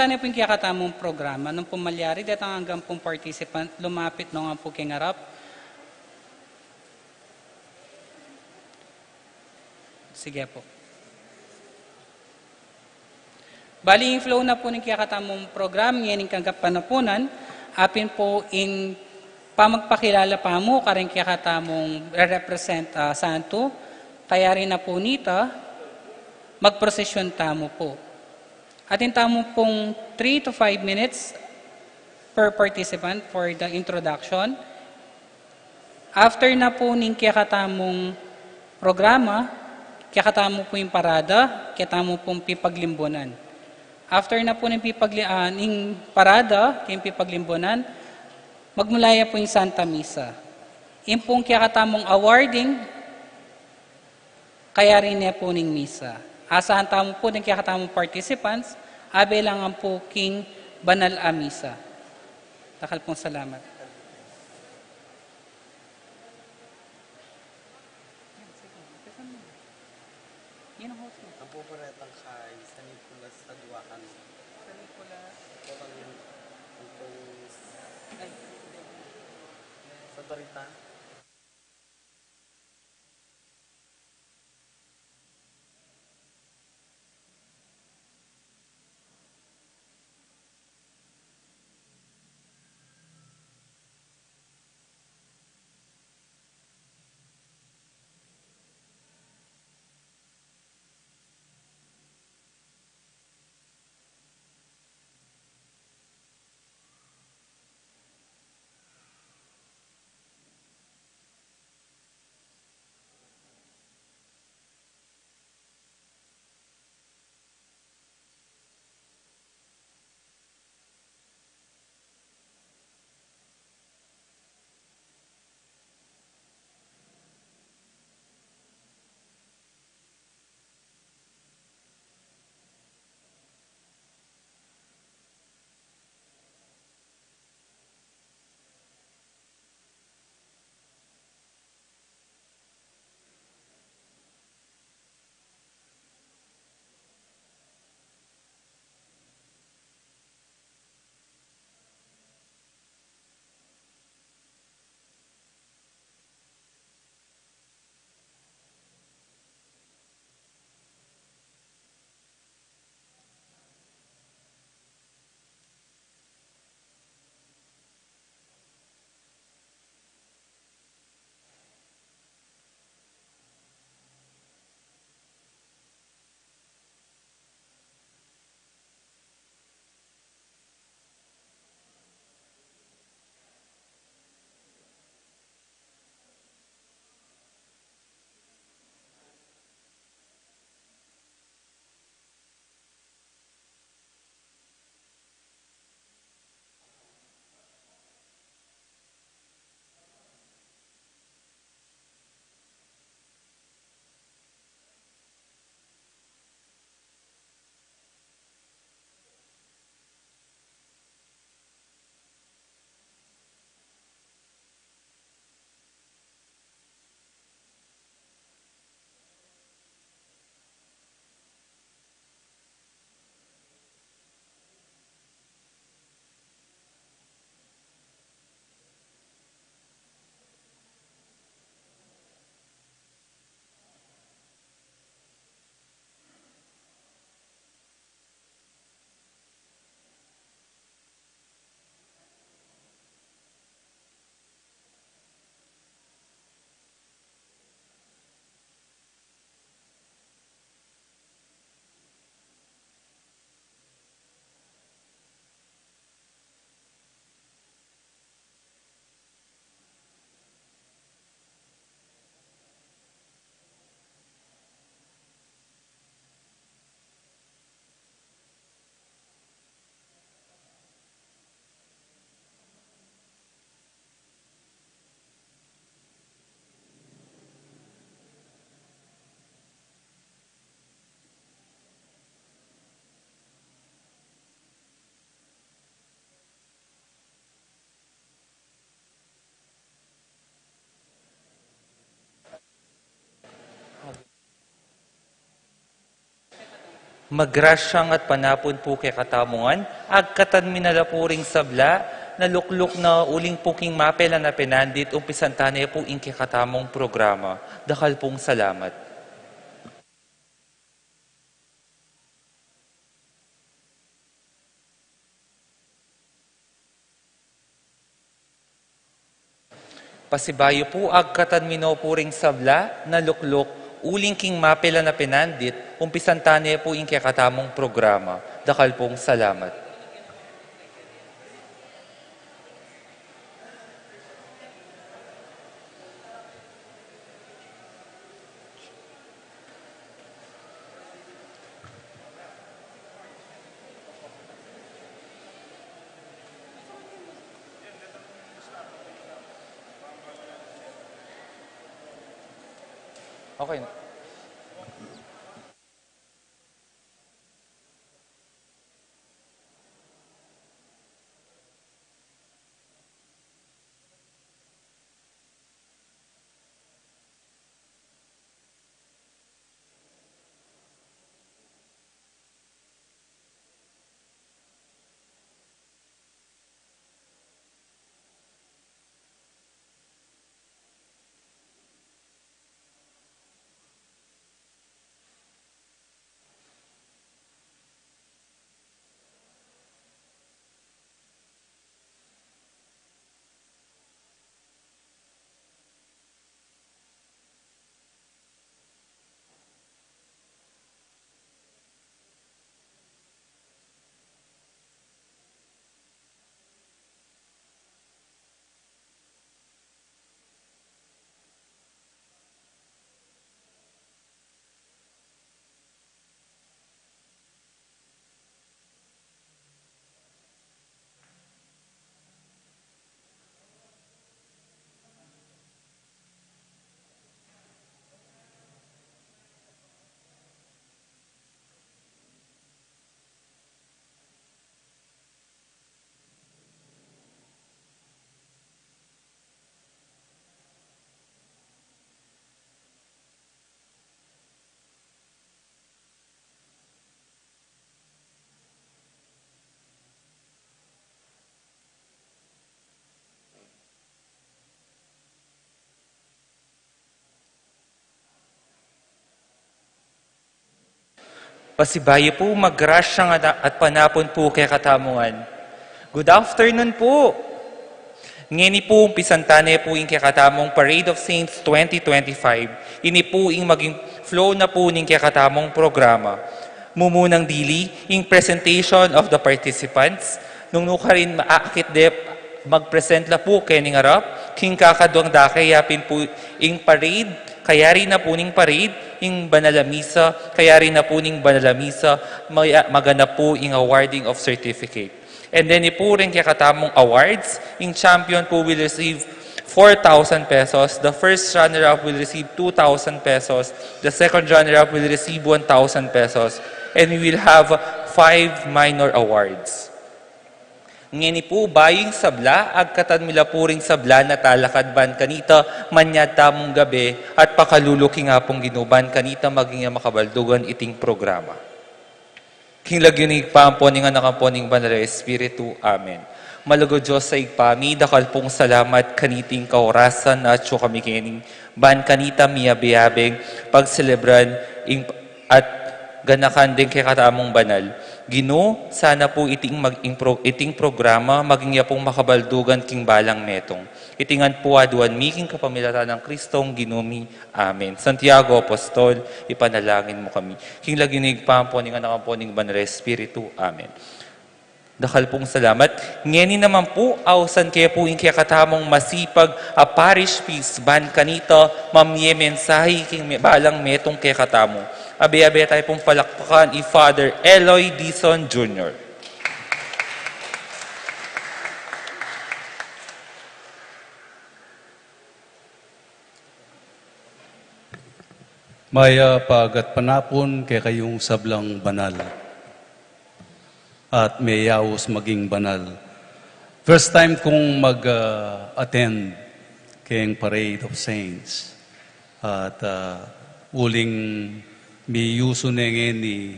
tani po yung kakatamong programa, nung pumalyari, dito hanggang pong participant, lumapit nung nga po kingarap. Sige po. Bali, yung flow na po ng kakatamong program, yan yung kagapanapunan, apin po in pamagpakilala pa mo, karing kakatamong represent santo, kaya rin na po nita, magprosesyon tamo po. Atin tamo pong 3 to 5 minutes per participant for the introduction. After na po ning kakatamong programa, kakatamo po yung parada, kakatamo pong pipaglimbonan. After na po ng parada, yung pipaglimbonan, magmulaya po yung Santa Misa. Yung pong kakatamong awarding, kaya rin niya po ng misa. Asahan tamo po ng kakatamong participants, abe lang ang po king banal a misa. Takal pong salamat. Yan ang host mo. Ang pupuretang kay San Nicolas sa Duacan. San Nicolas. Santa Rita. Magrasyang at panapon po kay katamungan, agkatan minalapuring sabla, nalukluk na uling puking mapela na pinandit, umpisan tanay po inki katamong programa. Dakal pong salamat. Pasibayo po agkatan minopuring sabla, nalukluk, uling king mapela na pinandit, umpisan tanay po inki katamong programa. Dakal pong salamat. Okay. Pasibayo po, magrasyang at panapon po kay katamungan. Good afternoon po. Ngini po, pisantane po yung kay katamong Parade of Saints 2025. Ini po yung maging flow na po ng kay katamong programa. Mumunang dili, yung presentation of the participants. Nung nuka rin maakit de, mag-present la po kay ning harap. King kakadwang dakay, yapin po yung parade. Kaya rin na po ning parade, yung banalamisa, kaya rin na po ning banalamisa, maganap po yung awarding of certificate. And then po rin kaya katamong awards, yung champion po will receive 4,000 pesos, the first runner-up will receive 2,000 pesos, the second runner-up will receive 1,000 pesos, and we will have 5 minor awards. Ngini po baying sabla, agkatan mila puring sabla na talakad ban kanita, manyad tamong gabi, at pakaluluki nga pong ginuban kanita maging makabaldugan iting programa. Kinlag yun ipamponing nga nakamponing banal Espiritu. Amen. Malago Diyos sa igpami, dakal pong salamat kaniting kaorasan at syo kami kining ban kanita miyabiyabing pagselebran at ganakan din kay katamong banal. Gino, sana po iting programa maging pong makabaldugan king balang metong. Itingan po aduan miking kapamilatan ng Kristong ginumi. Amen. Santiago Apostol, ipanalangin mo kami. King laginig pamponing anak pamponing banal Espiritu. Amen. Dakal pong salamat. Ngeni naman po, awsan kaya po yung kaya katamong masipag a parish peace ban kanita mamye mensahe king balang metong kaya katamo. Abi-abi tayo pong palakpakan i Father Eloy Dizon Jr. Maya pagat panapon kay kayong sablang banal at may yaos maging banal. First time kong mag-attend kayong Parade of Saints at uling may yuso na ni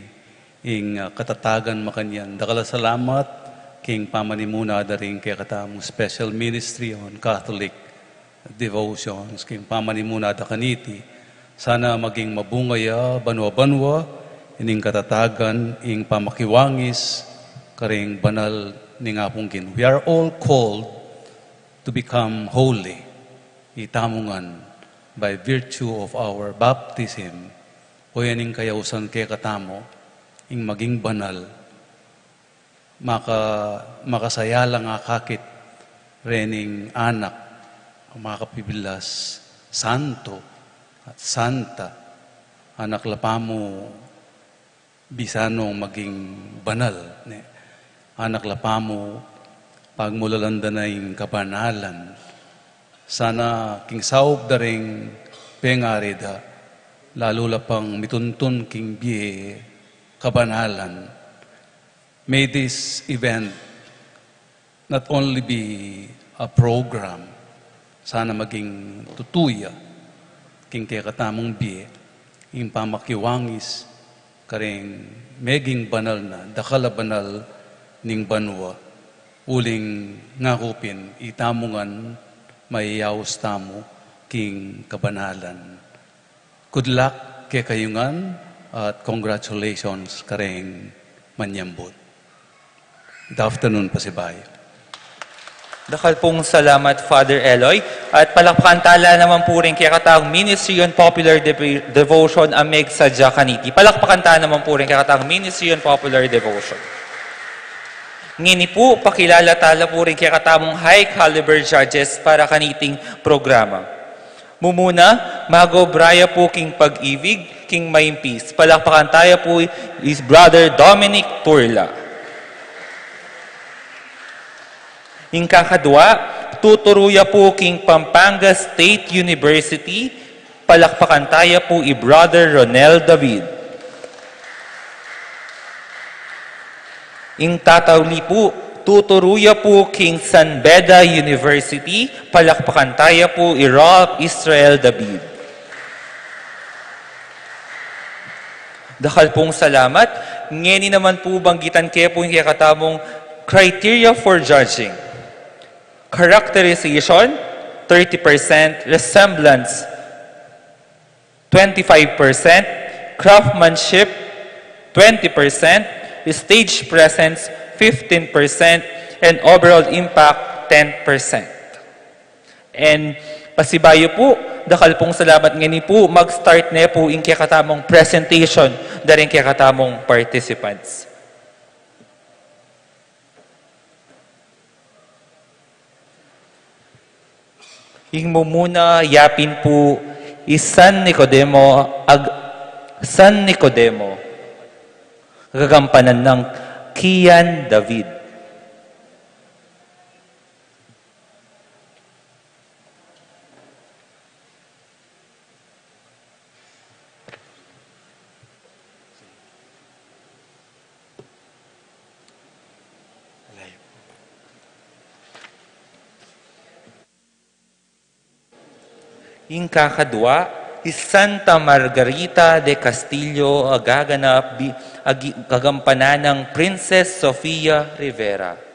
ing katatagan makanyan. Dakala salamat king pamanimuna daring kay katamong special ministry on Catholic devotions king pamanimuna da kaniti. Sana maging mabungaya banwa-banwa ining katatagan ing pamakiwangis karing banal ning apong We are all called to become holy. Itamungan by virtue of our baptism. O yaning kayausan kay katamo ing maging banal. Makasaya lang akakit rening anak makapibilas santo at santa anak lapamo bisanong maging banal anak lapamo pagmulalanda na yung kabanalan sana king saob daring pengarida lalo lapang mituntun king biye kabanalan. May this event not only be a program, sana maging tutuya, king kaya katamong biye, yung pamakiwangis, karing meging banal na, dakala banal ning banwa, uling ngakupin, itamungan, mayayaos tamo, king kabanalan. Good luck kay kayungan, at congratulations karing manyambot. Good afternoon, Pasibayo. Dakal pong salamat, Father Eloy. At palakpakan tala naman po rin kaya kataong Ministry on Popular Devotion Ameg Sadya Kaniti. Palakpakan tala naman po rin kaya kataong Ministry on Popular Devotion. Ngini po, pakilala tala po rin kaya katamong high caliber judges para kaniting programa. Mumuna, Mago Braya po king pag-ibig, king maimpis. Palakpakan tayo po is Brother Dominic Turla. Ing kakadwa, tuturuya po king Pampanga State University, palakpakan tayo po i Brother Ronel David. Ing tatawli po, tuturuya po king San Beda University, palakpakan tayo po i Rob Israel David. Dakal pong salamat. Ngeni naman po banggitan kayo po yung kakatamong criteria for judging. Characterization, 30%, resemblance, 25%, craftsmanship, 20%, stage presence, 15%, and overall impact, 10%. And pasibayo po, dakal pong salamat ngayon po, mag-start na po yung kakatamong presentation daring kakatamong participants. Yung muna yapin po San Nicodemo, gagampanan ng Kian David. Yung kakadwa, Santa Margarita de Castillo gagampanan ng Princess Sofia Rivera.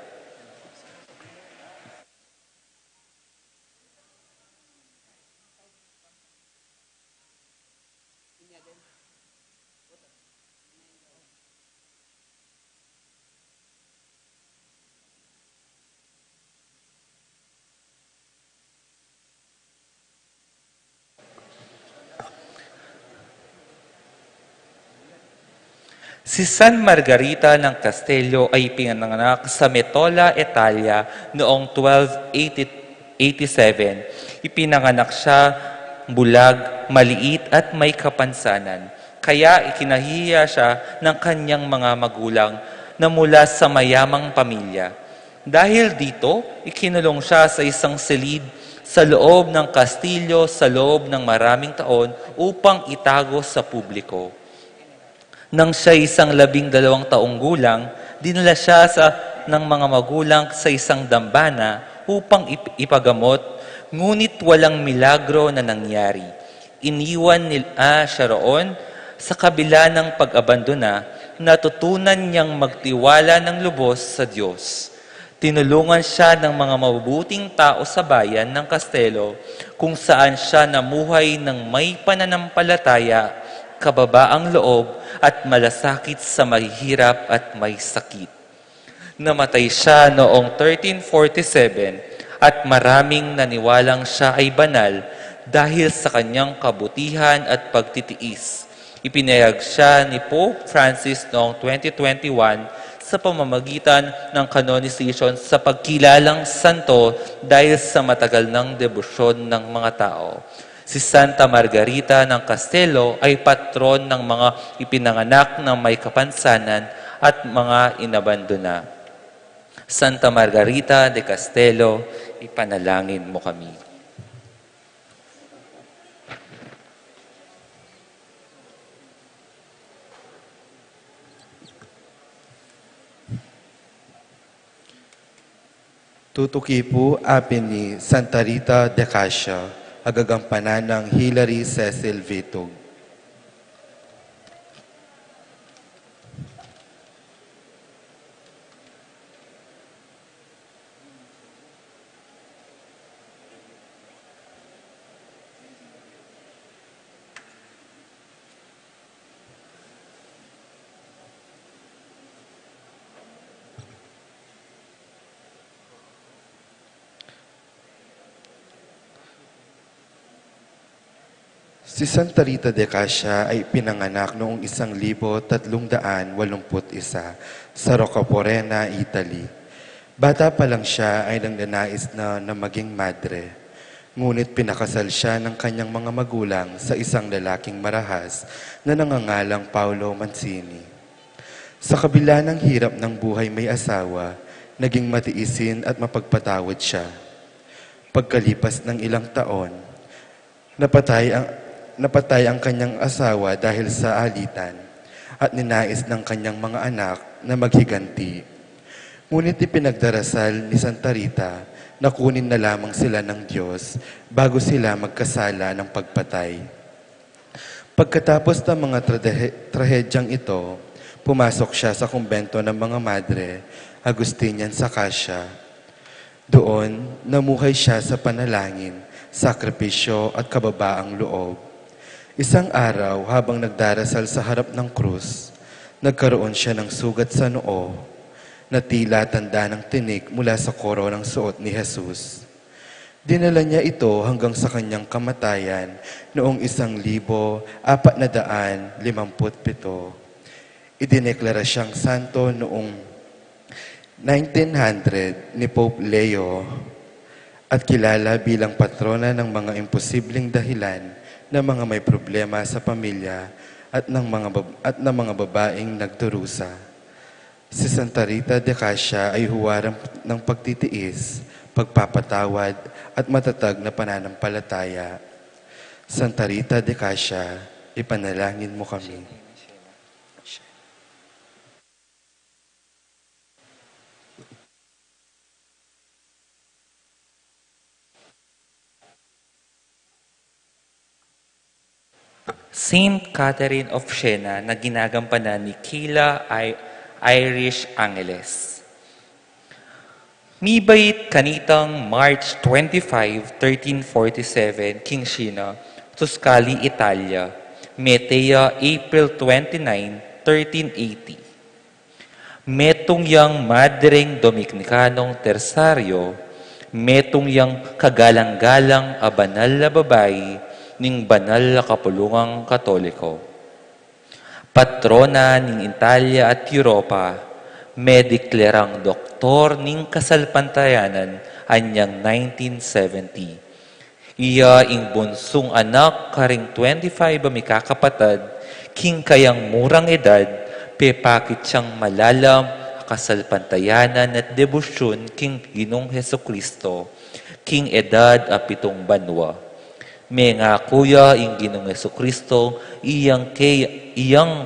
Si San Margarita ng Castello ay pinanganak sa Metola, Italia noong 1287. Ipinanganak siya bulag, maliit at may kapansanan. Kaya ikinahiya siya ng kanyang mga magulang na mula sa mayamang pamilya. Dahil dito, ikinulong siya sa isang silid sa loob ng kastilyo sa loob ng maraming taon upang itago sa publiko. Nang siya isang 12 taong gulang, dinala siya ng mga magulang sa isang dambana upang ipagamot, ngunit walang milagro na nangyari. Iniwan nila siya roon sa kabila ng pag-abandona natutunan niyang magtiwala ng lubos sa Diyos. Tinulungan siya ng mga mabubuting tao sa bayan ng Kastelo kung saan siya namuhay ng may pananampalataya, kababaang loob at malasakit sa mahihirap at may sakit. Namatay siya noong 1347 at maraming naniwalang siya ay banal dahil sa kanyang kabutihan at pagtitiis. Ipinayag siya ni Pope Francis noong 2021 sa pamamagitan ng canonization sa pagkilalang santo dahil sa matagal ng debosyon ng mga tao. Si Santa Margarita ng Castelo ay patron ng mga ipinanganak ng may kapansanan at mga inabandona. Santa Margarita de Castelo, ipanalangin mo kami. Tutuki po apin ni Santa Rita de Cascia, agagampanan ng Hilary Cecil Vitug. Si Santa Rita de Cascia ay pinanganak noong 1381 sa Rocaporena, Italy. Bata pa lang siya ay nangnanais na maging madre. Ngunit pinakasal siya ng kanyang mga magulang sa isang lalaking marahas na nangangalang Paolo Mancini. Sa kabila ng hirap ng buhay may asawa, naging matiisin at mapagpatawad siya. Pagkalipas ng ilang taon, napatay ang kanyang asawa dahil sa alitan at ninais ng kanyang mga anak na maghiganti. Ngunit ipinagdarasal ni Santa Rita na kunin na lamang sila ng Diyos bago sila magkasala ng pagpatay. Pagkatapos ng mga trahedyang ito, pumasok siya sa kumbento ng mga Madre Agustinian sa Cascia. Doon, namuhay siya sa panalangin, sakripisyo at kababaang loob. Isang araw, habang nagdarasal sa harap ng krus, nagkaroon siya ng sugat sa noo na tila tanda ng tinik mula sa koro ng suot ni Jesus. Dinala niya ito hanggang sa kanyang kamatayan noong 1457. Idineklara siyang santo noong 1900 ni Pope Leo at kilala bilang patrona ng mga imposibleng dahilan ng mga may problema sa pamilya at ng mga babaeng nagdurusa. Si Santa Rita de Cascia ay huwarang ng pagtitiis, pagpapatawad at matatag na pananampalataya. Santa Rita de Cascia, ipanalangin mo kami. Saint Catherine of Siena na ginagampanan ni Kayla Irish Angeles. Mibait kanitang March 25, 1347, King Siena, Tuscali, Italia. Metea, April 29, 1380. Metong yang madreng Dominikanong Tersario, metong yang kagalang-galang a banal na babae, ning banal na kapulungang Katoliko. Patrona ning Italia at Europa, mediklerang doktor ning kasalpantayanan anyang 1970. Iya ing bunsong anak karing 25 amikakapatad, king kayang murang edad, pepakit siyang malalam kasalpantayanan at debosyon king Ginong Hesukristo, king edad a 7 banwa. May nga kuya ing Ginong Hesukristo, iyang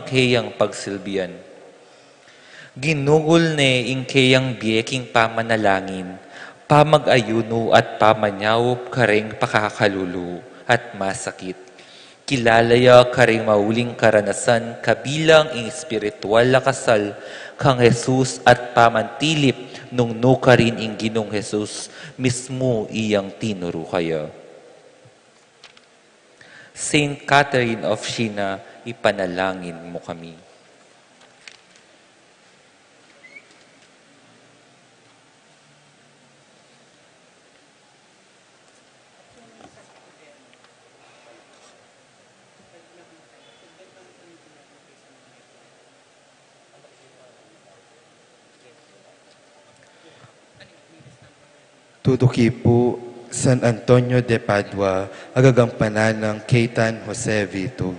kayang pagsilbihan. Ginugol ne ing kayang biyeking pamanalangin, pamag-ayuno at pamanyawop kareng pakakalulu at masakit. Kilalaya karing mauling karanasan kabilang ing espiritual na kasal kang Jesus at pamantilip nung nuka rin ing Ginong Jesus mismo iyang tinuro kaya. Saint Catherine of Siena, ipanalangin mo kami. Tutuki po San Antonio de Padua, agagampanan ng Cayetano Jose Vito.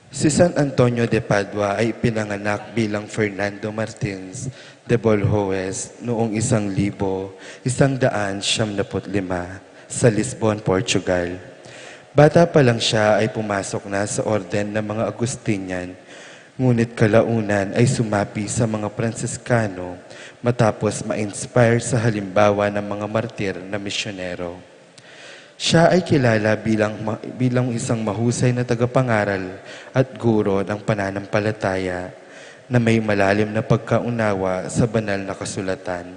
Si San Antonio de Padua ay pinanganak bilang Fernando Martins de Bolhoes noong 1175 sa Lisbon, Portugal. Bata pa lang siya ay pumasok na sa orden ng mga Agustinian, ngunit kalaunan ay sumapi sa mga Pransiskano matapos ma-inspire sa halimbawa ng mga martir na misyonero. Siya ay kilala bilang isang mahusay na tagapangaral at guro ng pananampalataya na may malalim na pagkaunawa sa banal na kasulatan.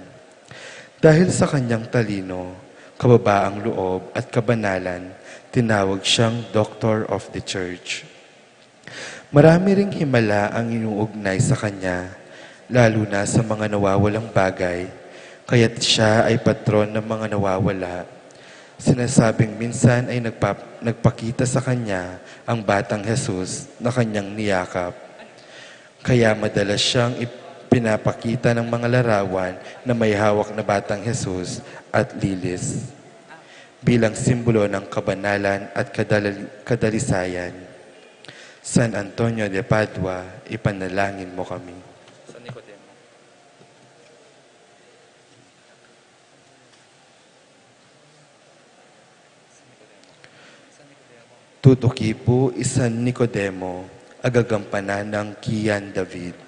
Dahil sa kanyang talino, kababaang loob at kabanalan, tinawag siyang Doctor of the Church. Marami ring himala ang inuugnay sa kanya, lalo na sa mga nawawalang bagay, kaya't siya ay patron ng mga nawawala. Sinasabing minsan ay nagpakita sa kanya ang batang Jesus na kanyang niyakap. Kaya madalas siyang pinapakita ng mga larawan na may hawak na batang Jesus at lilis bilang simbolo ng kabanalan at kadalisayan. San Antonio de Padua, ipanalangin mo kami. Tutuki po San Nicodemo, agagampanan ng Kian David.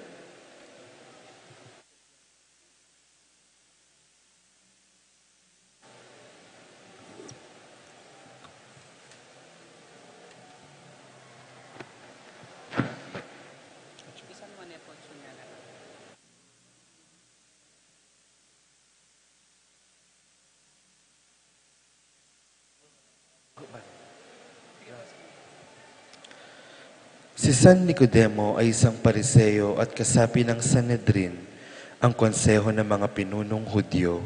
Si San Nicodemo ay isang pariseo at kasapi ng Sanhedrin, ang konseho ng mga pinunong Hudyo.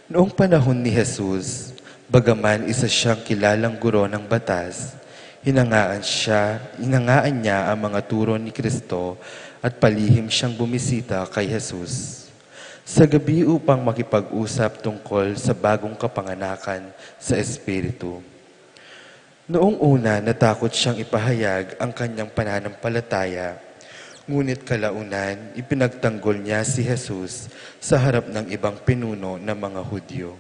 Noong panahon ni Jesus, bagaman isa siyang kilalang guro ng batas, hinangaan niya ang mga turo ni Kristo at palihim siyang bumisita kay Jesus sa gabi upang makipag-usap tungkol sa bagong kapanganakan sa Espiritu. Noong una, natakot siyang ipahayag ang kanyang pananampalataya, ngunit kalaunan, ipinagtanggol niya si Jesus sa harap ng ibang pinuno ng mga Hudyo.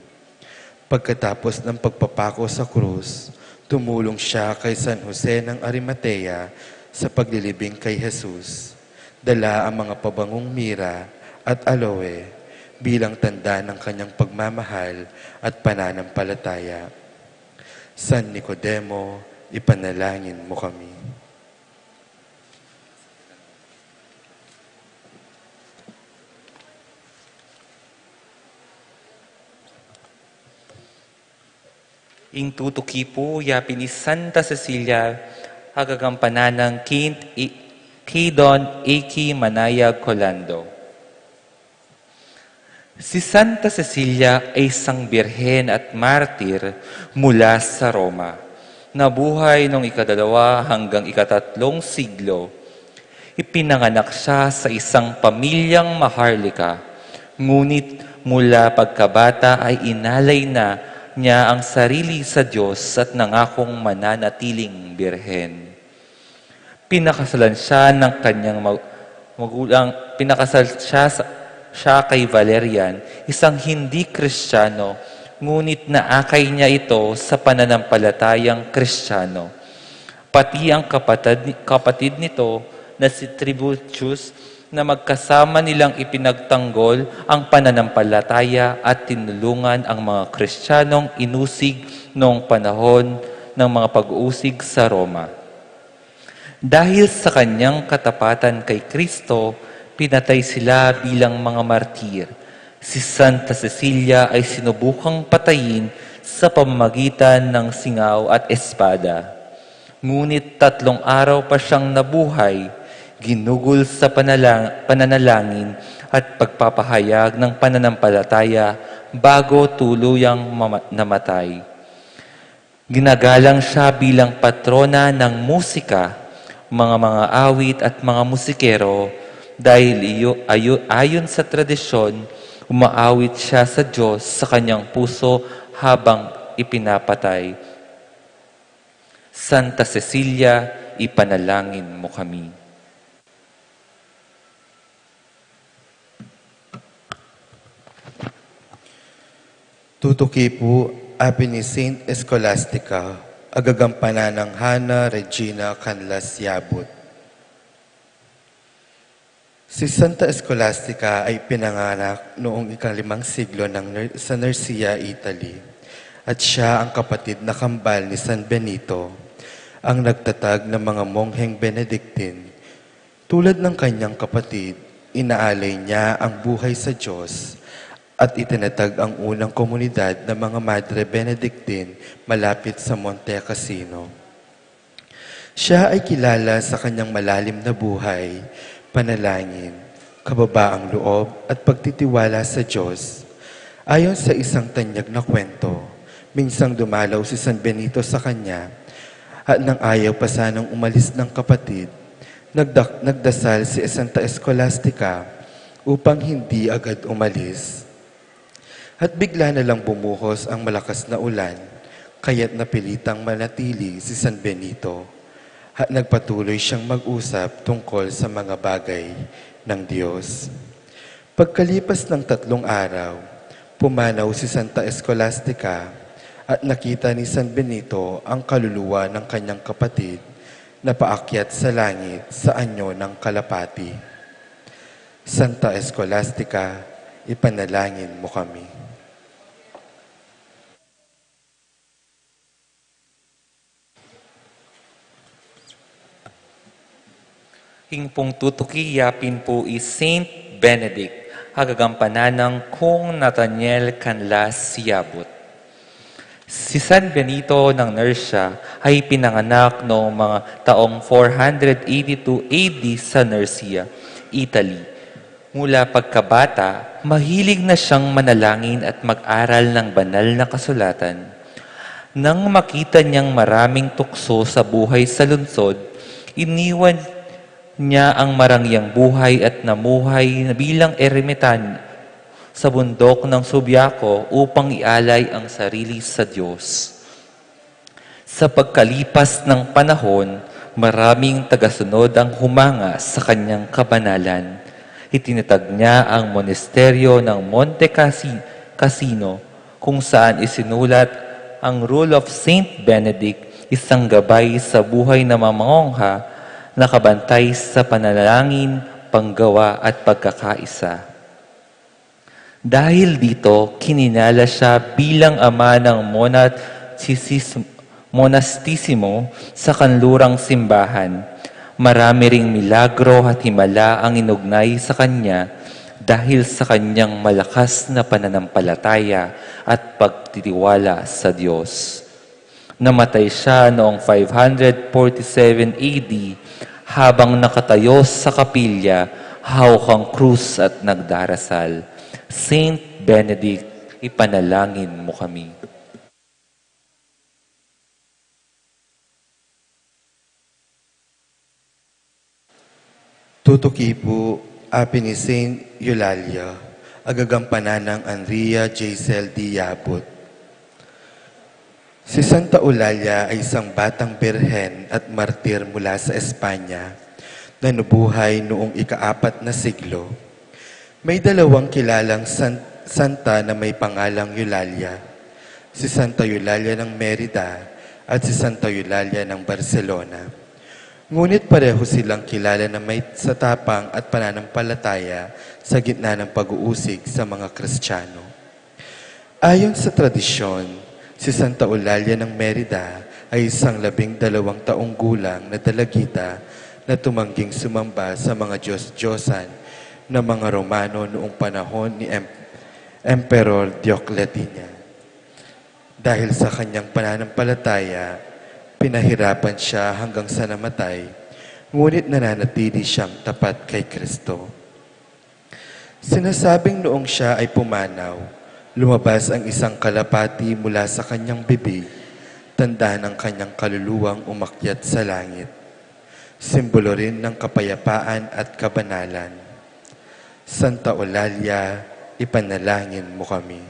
Pagkatapos ng pagpapako sa krus, tumulong siya kay San Jose ng Arimatea sa paglilibing kay Jesus. Dala ang mga pabangong mira at aloe bilang tanda ng kanyang pagmamahal at pananampalataya. San Nicodemo, ipanalangin mo kami. Ing tutuki po, yapin ni Santa Cecilia, agagampanan ng Kidon Aki Manayag Colando. Si Santa Cecilia ay isang birhen at martir mula sa Roma. Nabuhay noong 2 hanggang 3 siglo. Ipinanganak siya sa isang pamilyang maharlika. Ngunit mula pagkabata ay inalay na niya ang sarili sa Diyos at nangakong mananatiling birhen. Pinakasalan siya ng kanyang magulang, siya kay Valerian, isang hindi Kristiyano, ngunit naakay niya ito sa pananampalatayang Kristiyano. Pati ang kapatid nito na si Tributius na magkasama nilang ipinagtanggol ang pananampalataya at tinulungan ang mga Kristiyanong inusig noong panahon ng mga pag-uusig sa Roma. Dahil sa kanyang katapatan kay Kristo, pinatay sila bilang mga martir. Si Santa Cecilia ay sinubukang patayin sa pamamagitan ng singaw at espada. Ngunit 3 araw pa siyang nabuhay, ginugol sa pananalangin at pagpapahayag ng pananampalataya bago tuluyang namatay. Ginagalang siya bilang patrona ng musika, mga awit at mga musikero dahil ayon sa tradisyon, umaawit siya sa Diyos sa kanyang puso habang ipinapatay. Santa Cecilia, ipanalangin mo kami. Tutuki po, api ni Saint Scholastica, agagampanan ng Hana Regina Canlas Yabut. Si Santa Scholastica ay pinanganak noong ika-5 siglo sa Nursia, Italy, at siya ang kapatid na kambal ni San Benito, ang nagtatag ng mga mongheng Benedictine. Tulad ng kanyang kapatid, inaalay niya ang buhay sa Diyos at itinatag ang unang komunidad ng mga Madre Benedictine malapit sa Monte Cassino. Siya ay kilala sa kanyang malalim na buhay, panalangin, kababaang loob at pagtitiwala sa Diyos. Ayon sa isang tanyag na kwento, minsang dumalaw si San Benito sa kanya at nang ayaw pa sanang umalis ng kapatid, nagdasal si Santa Scholastica upang hindi agad umalis. At bigla na lang bumuhos ang malakas na ulan, kaya't napilitang manatili si San Benito at nagpatuloy siyang mag-usap tungkol sa mga bagay ng Diyos. Pagkalipas ng 3 araw, pumanaw si Santa Scholastica at nakita ni San Benito ang kaluluwa ng kanyang kapatid na paakyat sa langit sa anyo ng kalapati. Santa Scholastica, ipanalangin mo kami. Hingpong tutukiyapin po is Saint Benedict, agagampanan ng Kung Nathaniel Canlas Yabut. Si San Benito ng Nursia ay pinanganak noong mga taong 482 AD sa Nursia, Italy. Mula pagkabata, mahilig na siyang manalangin at mag-aral ng banal na kasulatan. Nang makita niyang maraming tukso sa buhay sa lungsod, iniwan niya ang marangyang buhay at namuhay bilang eremitan sa bundok ng Subiaco upang ialay ang sarili sa Diyos. Sa pagkalipas ng panahon, maraming tagasunod ang humanga sa kanyang kabanalan. Itinatag niya ang monasteryo ng Monte Cassino kung saan isinulat ang Rule of Saint Benedict, isang gabay sa buhay ng mga mongha nakabantay sa panalangin, panggawa at pagkakaisa. Dahil dito, kininala siya bilang ama ng monastisimo sa kanlurang simbahan. Marami ring milagro at himala ang inugnay sa kanya dahil sa kanyang malakas na pananampalataya at pagtitiwala sa Diyos. Namatay siya noong 547 AD habang nakatayo sa kapilya, hawak ang krus at nagdarasal. Saint Benedict, ipanalangin mo kami. Tutuki po, api ni Saint Eulalia, agagampanan ng Andrea Jaisel D. Yabut. Si Santa Eulalia ay isang batang birhen at martir mula sa Espanya na nabuhay noong ika-4 na siglo. May 2 kilalang santa na may pangalang Eulalia, si Santa Eulalia ng Merida at si Santa Eulalia ng Barcelona. Ngunit pareho silang kilala na may satapang at pananampalataya sa gitna ng pag-uusig sa mga Kristiyano. Ayon sa tradisyon, si Santa Eulalia ng Merida ay isang 12 taong gulang na dalagita na tumangging sumamba sa mga Diyos-Diyosan ng mga Romano noong panahon ni Emperor Diocletian. Dahil sa kanyang pananampalataya, pinahirapan siya hanggang sa namatay, ngunit nananatili siyang tapat kay Kristo. Sinasabing noong siya ay pumanaw, lumabas ang isang kalapati mula sa kanyang bibig, tanda ng kanyang kaluluwang umakyat sa langit. Simbolo rin ng kapayapaan at kabanalan. Santa Eulalia, ipanalangin mo kami.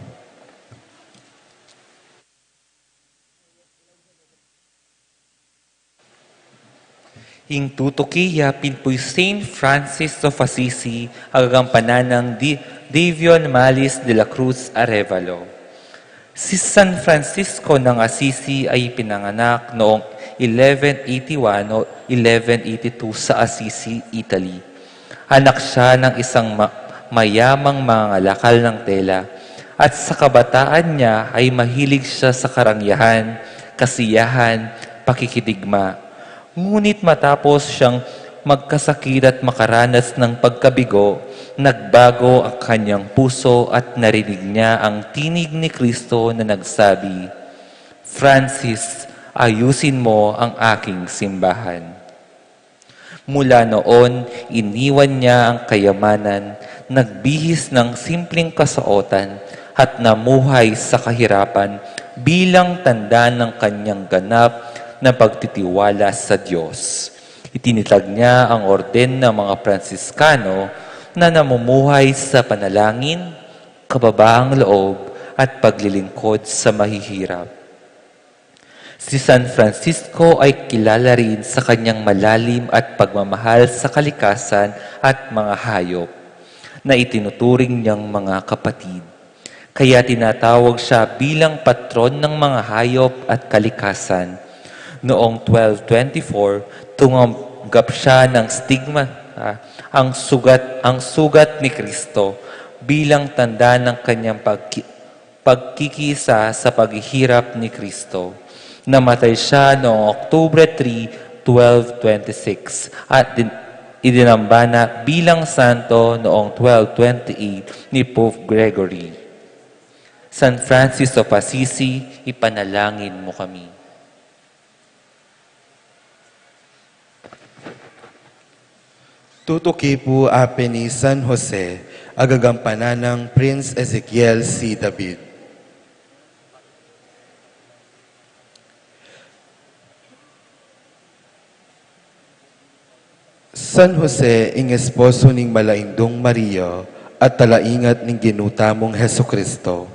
Ing tutukiya pinpoy Saint Francis of Assisi, agagampanan ng Davion Malis de la Cruz Arevalo. Si San Francisco ng Assisi ay pinanganak noong 1181 o 1182 sa Assisi, Italy. Anak siya ng isang mayamang mangangalakal ng tela at sa kabataan niya ay mahilig siya sa karangyaan, kasiyahan, pakikidigma. Ngunit matapos siyang magkasakit at makaranas ng pagkabigo, nagbago ang kanyang puso at narinig niya ang tinig ni Kristo na nagsabi, "Francis, ayusin mo ang aking simbahan." Mula noon, iniwan niya ang kayamanan, nagbihis ng simpleng kasuotan at namuhay sa kahirapan bilang tanda ng kanyang ganap na pagtitiwala sa Diyos. Itinitag niya ang orden ng mga Pransiskano na namumuhay sa panalangin, kababaang loob at paglilingkod sa mahihirap. Si San Francisco ay kilala rin sa kanyang malalim at pagmamahal sa kalikasan at mga hayop na itinuturing niyang mga kapatid. Kaya tinatawag siya bilang patron ng mga hayop at kalikasan. Noong 1224, tumanggap siya ng stigma, ang sugat ni Kristo bilang tanda ng kanyang pagkikisa sa paghihirap ni Kristo. Namatay siya noong October 3, 1226 at idinambana bilang santo noong 1228 ni Pope Gregory. San Francis of Assisi, ipanalangin mo kami. Tutuki po ape ni San Jose, agagampanan ng Prince Ezekiel C. David. San Jose, ing esposo ning malaindong Maria at talaingat ning ginutamong Heso Kristo.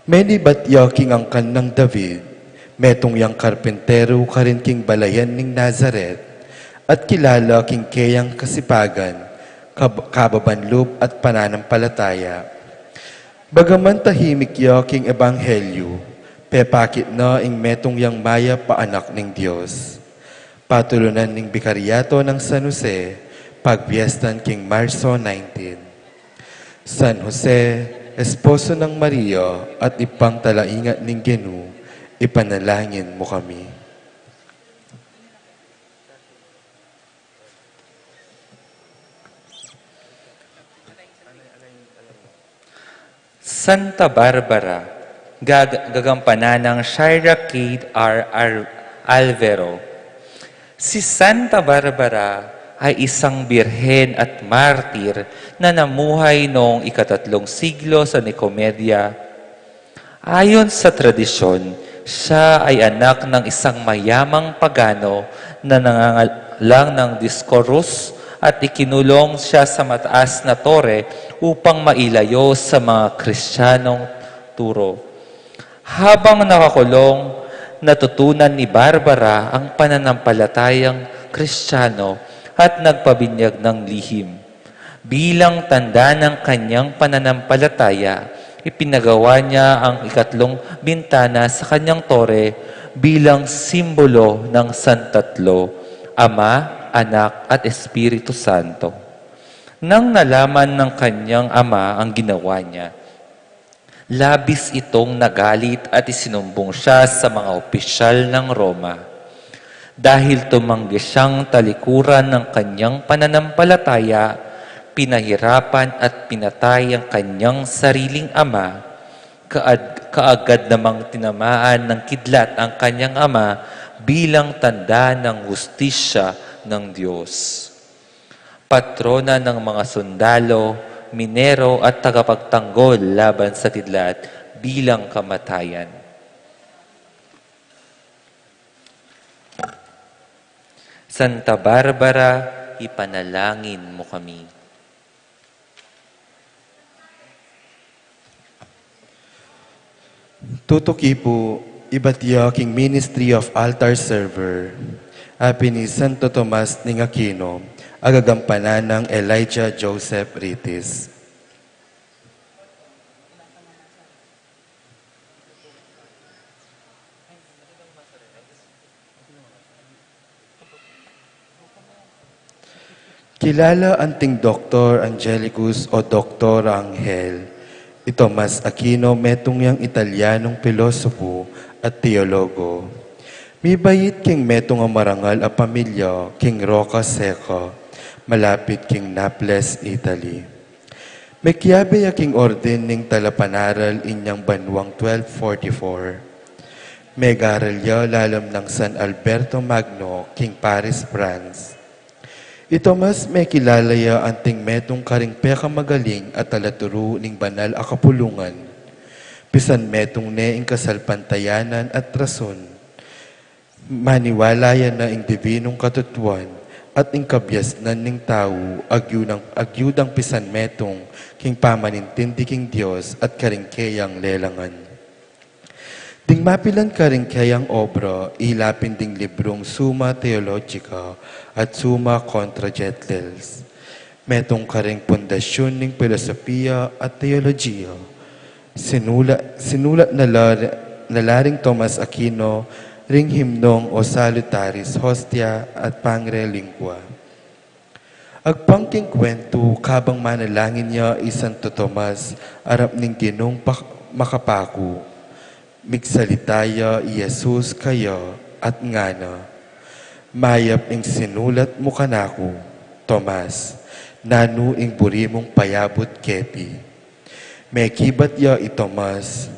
Meni batyo king ang kanang David, metong yang karpentero karin king balayan ning Nazaret, at kilala king kayang kasipagan, kababanlub at pananampalataya. Bagaman tahimik yo king ebanghelyo, pepakit na ing metong yang maya paanak ning Diyos. Patulunan ning bikaryato ng San Jose, pagbiestan king Marso 19. San Jose, esposo ng Maria at ipang talaingat ning Genu, ipanalangin mo kami. Santa Barbara, gagampanan ng Shira Cade R. Alvero. Si Santa Barbara ay isang birhen at martir na namuhay noong ika-3 siglo sa Nicomedia. Ayon sa tradisyon, siya ay anak ng isang mayamang pagano na nangangalang ng Dioscorus at ikinulong siya sa mataas na tore upang mailayo sa mga Kristiyanong turo. Habang nakakulong, natutunan ni Barbara ang pananampalatayang Kristiyano at nagpabinyag ng lihim. Bilang tanda ng kanyang pananampalataya, ipinagawa niya ang ika-3 bintana sa kanyang tore bilang simbolo ng Santatlo, Ama, Anak at Espiritu Santo. Nang nalaman ng kanyang ama ang ginawa niya, Labis itong nagalit at isinumbong siya sa mga opisyal ng Roma. Dahil tumanggi siyang talikuran ng kanyang pananampalataya, pinahirapan at pinatay ang kanyang sariling ama. Kaagad namang tinamaan ng kidlat ang kanyang ama bilang tanda ng hustisya ng Diyos. Patrona ng mga sundalo, minero at tagapagtanggol laban sa kidlat bilang kamatayan. Santa Barbara, ipanalangin mo kami. Tutuki po, ibatiya king Ministry of Altar Server, api ni Santo Tomas ng Aquino, agagampanan ng Elijah Joseph Ritis. Kilala anting Dr. Angelicus o Dr. Angel, ito mas Aquino metong yang Italianong pilosopo at teologo. May bayit king metong ang marangal a pamilya king Roca Seca, malapit king Naples, Italy. May kiyabe king orden ning talapanaral inyang banwang 1244. May garalya lalam ng San Alberto Magno king Paris, France. Ito mas may kilalaya anting metong karing peka magaling at talaturo ning banal a kapulungan. Pisan metong neing kasalpantayanan at rason. Maniwalayan na ing divinong katutuan at ing kabyasnan ning tao agyudang pisan metong king pamanintindi king Dios at karingkeyang lelangan. Ding mapilan karingkeyang obra, ilapin ding librong Summa Theologica at Summa Contra Gentiles. Metong karing pundasyon ning filosofiya at teologiya. Sinulat na laring Tomas Aquino, ring himnong o salutaris hostia at pangre lingua. Agpangking kwento kabang manalangin niya Santo Tomas, arap ning ginong makapaku. Migsalitaya Jesus kayo at ngana. Mayap ing sinulat mo kanako, Tomas, nanu ing burimong payabot kepi. May kibat ya Tomas,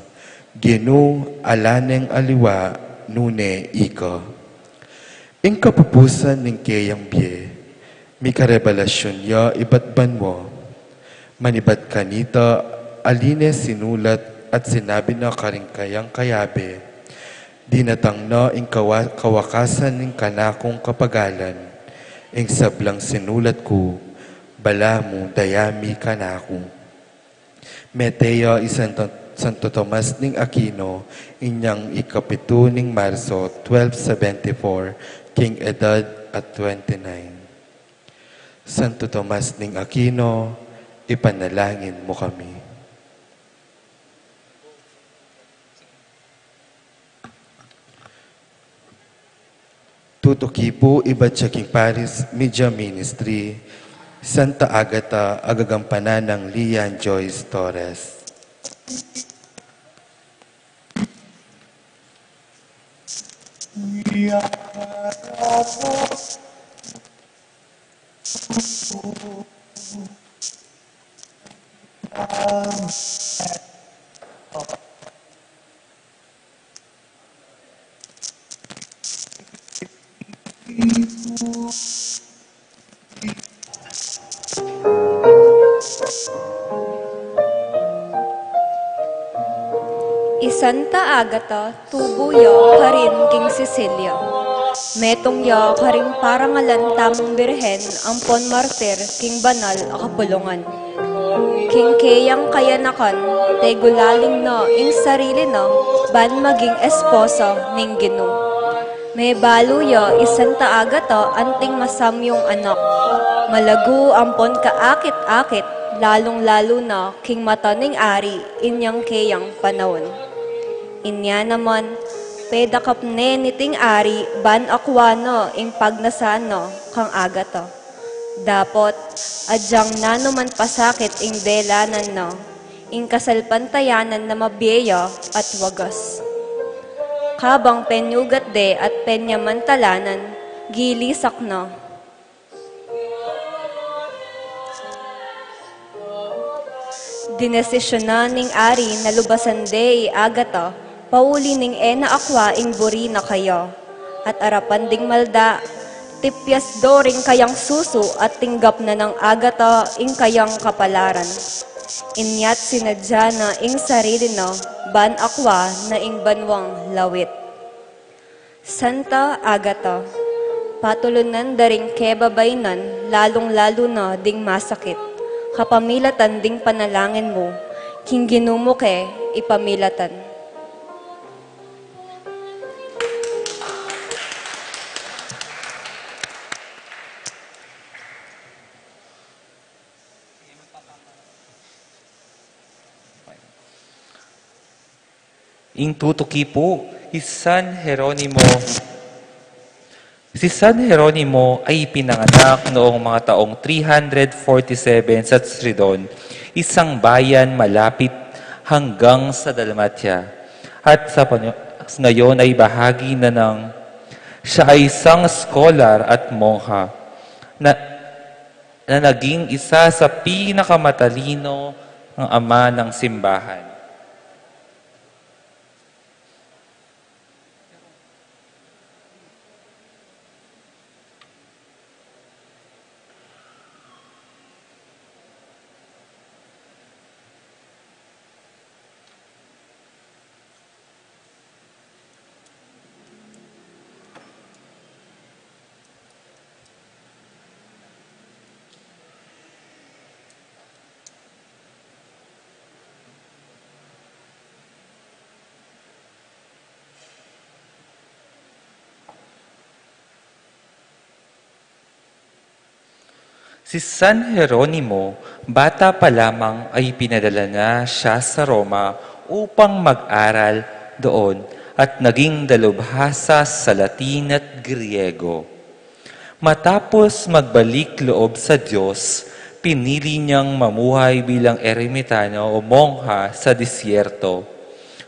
ginu alaneng aliwa nune ika. Ing kapupusan ning keyang biye, mi karevelasyon ya ibatban mo. Manibat kanita aline sinulat at sinabi na karingkayang kayabe, dinatang na ing kawakasan ng kanakong kapagalan, ing sablang sinulat ko, bala mo dayami kanako. Meteya Santo Tomas ning Aquino, inyang ikapito ning Marso 1274, king edad at 29. Santo Tomas ning Aquino, ipanalangin mo kami. Tutuki po ibat siya king Paris Media Ministry, Santa Agata, agagampanan ng Lian Joyce Torres. Santa Agata, tubo yo karin king Cecilia. Metong yo karing parangalan tamong birhen ang pon martir king banal a kapulungan. King keyang kayanakan, tay gulaling no ing sarili no, ban maging esposa ning Gino. May balo yo Santa Agata anting masamyong anak. Malagu ang pon kaakit-akit, lalong-lalo na king mata ning ari inyang keyang panahon. Inya naman, pedakap ne niting ari ban akwano ing pagnasano kang Agata. Dapot, adyang nanuman pasakit ing delanan no, ing kasalpantayanan na mabiya at wagas. Kabang penyugat de at penyamantalanan, gilisak na. Dinesisyonan ning ari na lubasan de agata, pauli ning ena akwa ing buri na kayo. At arapan ding malda, tipyas doring kayang susu at tinggap na ng agata ing kayang kapalaran. Inyat sinadya na ing sarili na, ban akwa na ing banwang lawit. Santa Agata, patulunan daring kebabaynan, lalong-lalo na ding masakit. Kapamilatan ding panalangin mo, king ginumo ke ipamilatan. Ing tutuki po, si San Jeronimo ay pinanganak noong mga taong 347 sa Stridon, isang bayan malapit hanggang sa Dalmatia. At ngayon ay bahagi na ng siya ay isang scholar at mongha na naging isa sa pinakamatalino ng ama ng simbahan. Si San Jeronimo, bata pa lamang ay pinadala na siya sa Roma upang mag-aral doon at naging dalubhasa sa Latin at Griego. Matapos magbalik loob sa Diyos, pinili niyang mamuhay bilang eremitano o mongha sa disyerto,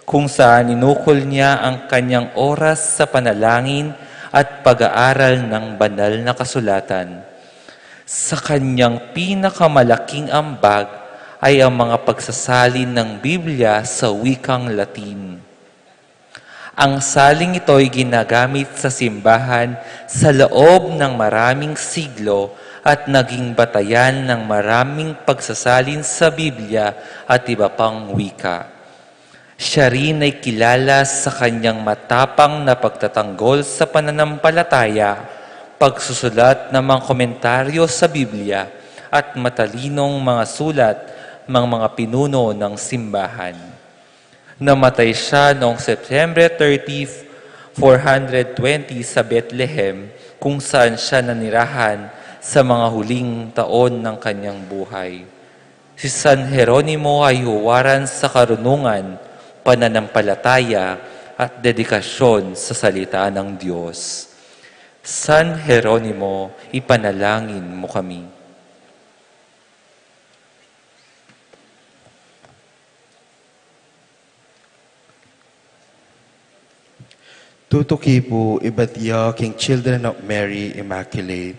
kung saan inukol niya ang kanyang oras sa panalangin at pag-aaral ng banal na kasulatan. Sa kanyang pinakamalaking ambag ay ang mga pagsasalin ng Biblia sa wikang Latin. Ang saling ito ay ginagamit sa simbahan sa loob ng maraming siglo at naging batayan ng maraming pagsasalin sa Biblia at iba pang wika. Siya rin ay kilala sa kanyang matapang na pagtatanggol sa pananampalataya, pagsusulat ng mga komentaryo sa Biblia at matalinong mga sulat ng mga pinuno ng simbahan. Namatay siya noong September 30, 420 sa Bethlehem, kung saan siya nanirahan sa mga huling taon ng kanyang buhay. Si San Jeronimo ay huwaran sa karunungan, pananampalataya at dedikasyon sa salita ng Diyos. San Jeronimo, ipanalangin mo kami. Tutuki po ibatiya king Children of Mary Immaculate,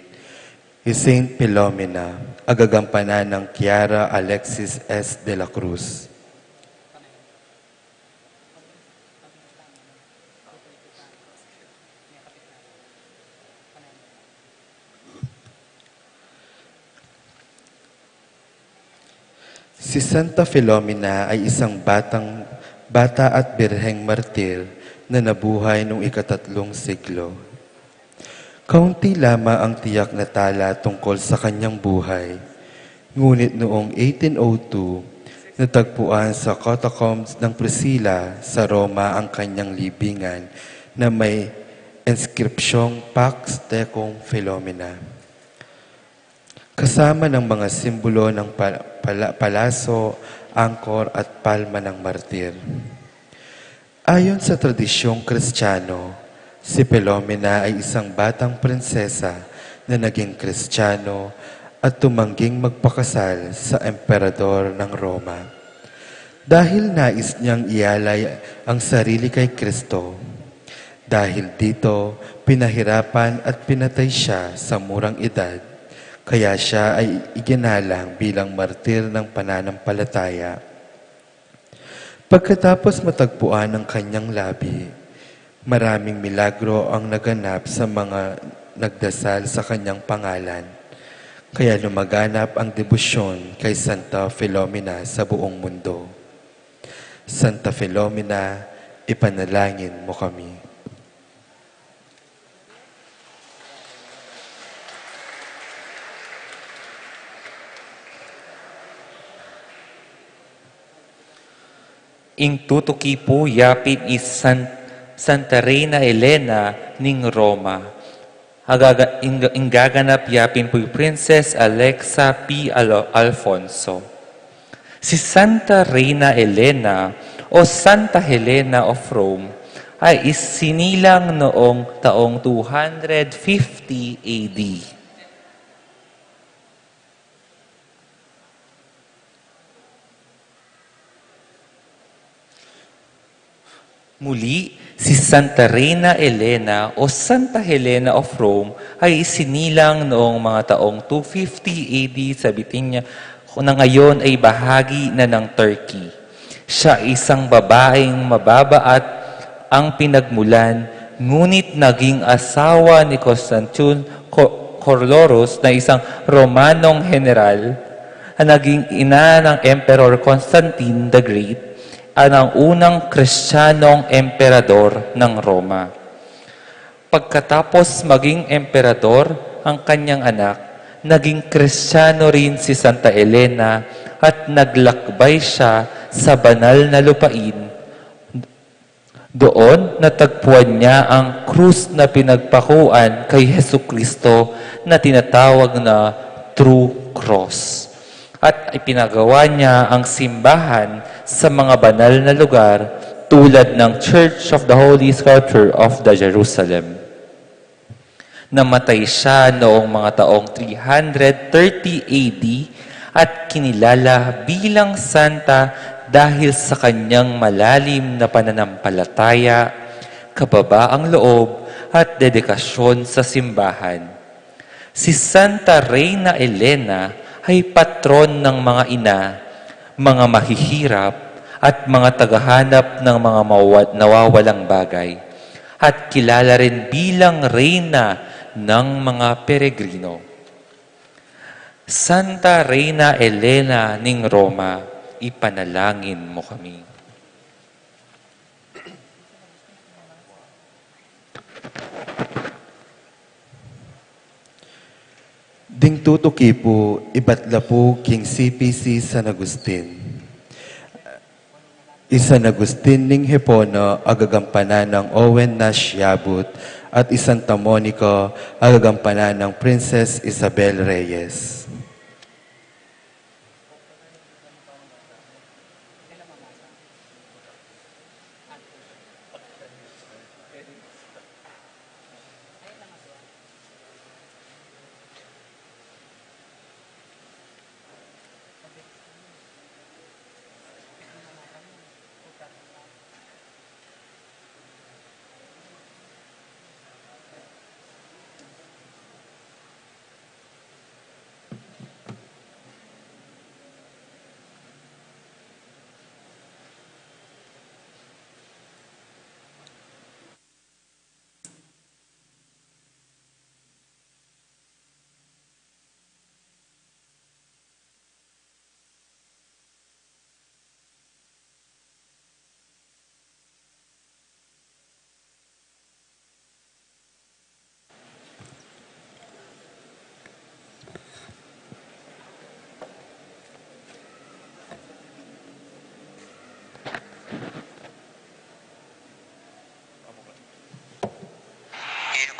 Saint Philomena, agagampanan ng Kiara Alexis S. de la Cruz. Si Santa Philomena ay isang bata at birheng martir na nabuhay noong ika-3 siglo. Kaunti lamang ang tiyak na tala tungkol sa kanyang buhay. Ngunit noong 1802, natagpuan sa catacombs ng Priscilla sa Roma ang kanyang libingan na may inskripsyong Pax Tecum Philomena. Kasama ng mga simbolo ng palaso, angkor at palma ng martir. Ayon sa tradisyong Kristiyano, si Philomena ay isang batang prinsesa na naging Kristiyano at tumangging magpakasal sa emperador ng Roma. Dahil nais niyang ialay ang sarili kay Kristo. Dahil dito, pinahirapan at pinatay siya sa murang edad, kaya siya ay iginalang bilang martir ng pananampalataya. Pagkatapos matagpuan ang kanyang labi, maraming milagro ang naganap sa mga nagdasal sa kanyang pangalan. Kaya lumaganap ang debosyon kay Santa Filomena sa buong mundo. Santa Filomena, ipanalangin mo kami. Ing tutuki po yapin is Santa Reina Elena ning Roma. Gaganap yapin po Princess Alexa P. Alfonso. Si Santa Reina Elena o Santa Helena of Rome ay isinilang noong taong 250 AD. Muli, si Santa Reina Elena o Santa Helena of Rome ay isinilang noong mga taong 250 AD sa Bithynia na ngayon ay bahagi na ng Turkey. Siya isang babaeng mababa at ang pinagmulan, ngunit naging asawa ni Constantine Corloros na isang Romanong general na naging ina ng Emperor Constantine the Great at ang unang Kristiyanong emperador ng Roma. Pagkatapos maging emperador ang kanyang anak, naging Kristiyano rin si Santa Elena at naglakbay siya sa banal na lupain. Doon natagpuan niya ang krus na pinagpakuan kay Jesucristo na tinatawag na True Cross. At ipinagawa niya ang simbahan sa mga banal na lugar tulad ng Church of the Holy Sepulchre of the Jerusalem. Namatay siya noong mga taong 330 AD at kinilala bilang santa dahil sa kanyang malalim na pananampalataya, kababaang loob at dedikasyon sa simbahan. Si Santa Reina Elena ay patron ng mga ina, mga mahihirap at mga tagahanap ng mga nawawalang bagay at kilala rin bilang reyna ng mga peregrino. Santa Reina Elena ning Roma, ipanalangin mo kami. Ding tutuki po, ibatla po King CPC San Agustin. San Agustin ning Hipono, agagampanan ng Owen Nash Yabut, at Santa Monica, agagampanan ng Princess Isabel Reyes.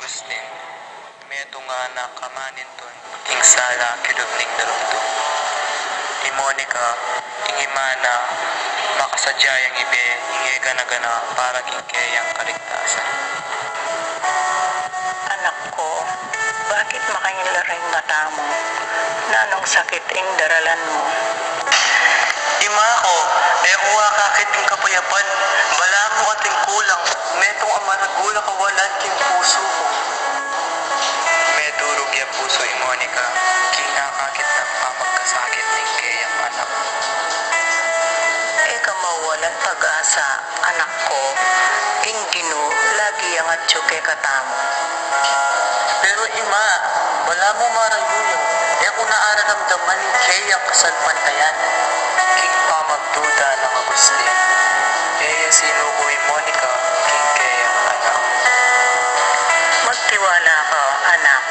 Agustin, meto nga na kamanin ton, king sala kidupning darumdo. Ni Monica, king imana, makasadyayang ibe, hingi gana-gana para king kayang kaligtasan. Anak ko, bakit makangilaring mata mo? Nanong sakit ing daralan mo? Di ima ko, ewa kakit ing kapayapan, bala mo ating kulang, metong amaragula kawalan king puso ko. Medurog ya puso ni Monica, kinakakit ng pamagkasakit ng kayang anak. Mawalan pag-asa, anak ko, ing Ginoo lagi ang atsuke katamo. Pero ima, wala mo marayuyo, kung naaramdaman ng kayang kasalpantayan, king pamagduda ng Agustin, kaya sinukoy Monica, king kayang anak. Magtiwala ka, anak.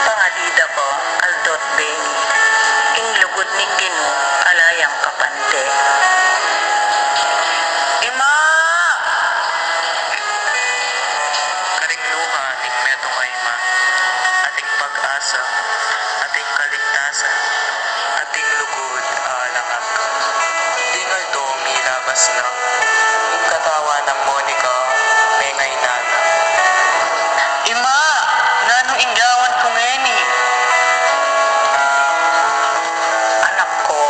Pangalida ko, aldot bengi, ing lugod ning Ginoo alayang kapante. Ima! Karing luha ning metong ayma, ating pag-asa, ating kaligtasan, ating lugod alangag. Dingal to milabas lang, yung katawa ng Monica, may ngay nana. Ima! Nanong inggawan ko ngeni? Anak ko,